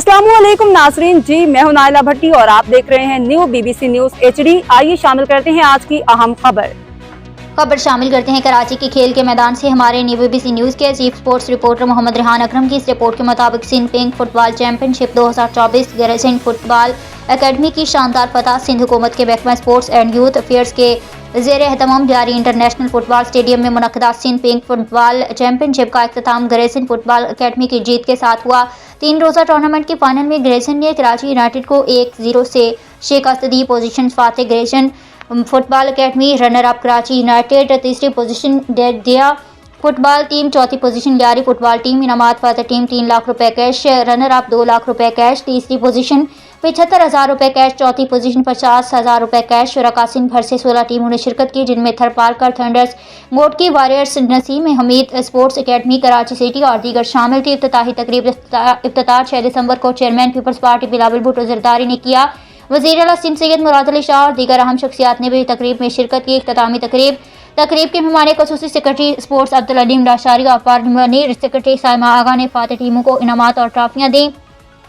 अस्सलामुअलैकुम नाजरीन जी, मैं हूं नाइला भट्टी और आप देख रहे हैं न्यू बीबीसी न्यूज HD। आइए शामिल करते हैं आज की अहम खबर शामिल करते हैं कराची के खेल के मैदान से हमारे न्यू बीबीसी न्यूज के chief sports reporter Mohammad Rehan Akram की इस रिपोर्ट के मुताबिक सिंध पिंक फुटबॉल चैंपियनशिप 2024 गैरसिंध फुटबॉल एकेडमी की शानदार फतह। सिंध हुकूमत के महकमा स्पोर्ट्स एंड यूथ अफेयर्स के ज़ेर एहतमाम जारी इंटरनेशनल फुटबॉल स्टेडियम में मुनक़दा सिंध पिंक फुटबॉल चैंपियनशिप का इख्तिताम गैरसिंध फुटबॉल एकेडमी की जीत के साथ हुआ। 3 रोज़ा टूर्नामेंट के फाइनल में गैरसिंध ने कराची यूनाइटेड को 1-0 से शिकस्त दी। पोजीशन फातेह गैरसिंध football academy, runner up Karachi united तीसरी पोजीशन दिया फुटबॉल टीम, चौथी पोजीशन यारी फुटबॉल टीम, इनामात फातेह टीम 3 लाख रुपए कैश, रनर अप 2 लाख रुपए कैश, तीसरी पोजीशन 75,000 रुपए कैश, चौथी पोजीशन 50,000 रुपए कैश। रकासिन भर से 16 टीमों ने शिरकत की, जिनमें थर Parker thunder's, Ghotki warriors, Naseem Hamid sports academy Karachi city और दीगर शामिल थे। इफ्तिताही तकरीब इफ्तितार 6 दिसंबर को chairman Peoples Party Bilawal Bhutto Zardari ने किया। वज़ीर आला सिंध सैयद मुराद अली शाह और दीगर अहम शख्सियात ने भी तकरीब में शिरकत की। इख्तितामी तकरीब के मेहमान खसूसी सेक्रेटरी स्पोर्ट्स अब्दुल अलीम लाशारी और पार्लिमानी सेक्रेटरी साइमा आगा ने फातेह टीमों को इनामात और ट्रॉफियाँ दी।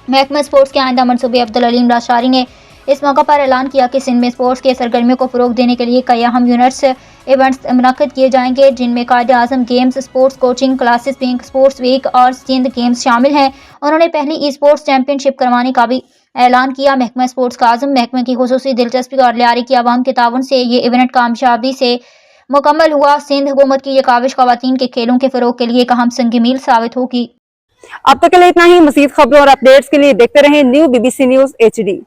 महकमा स्पोर्ट्स के आइंदा मनसूबे अब्दुल अलीम लाशारी ने इस मौका पर ऐलान किया कि सिंध में स्पोर्ट्स के सरगर्मियों को फ़रोग देने के लिए कई अहम इवेंट्स मुनक़्क़िद किए जाएंगे, जिनमें Quaid e Azam games, sports coaching classes, pink sports week और सिंध गेम्स शामिल हैं। उन्होंने पहली ई स्पोर्ट्स चैंपियनशिप करवाने का भी ऐलान किया। महकमा स्पोर्ट्स का आज़म महकमे की खुसूसी दिलचस्पी और लियारी की आवाम के ताउन से ये इवेंट कामयाबी से मुकम्मल हुआ। सिंध हुकूमत की ये काविश ख़वातीन के खेलों के फ़रोग के लिए एक अहम संग मील साबित होगी। अब तक के लिए इतना ही। मज़ीद खबरों और अपडेट्स के लिए देखते रहें न्यू बीबीसी न्यूज HD।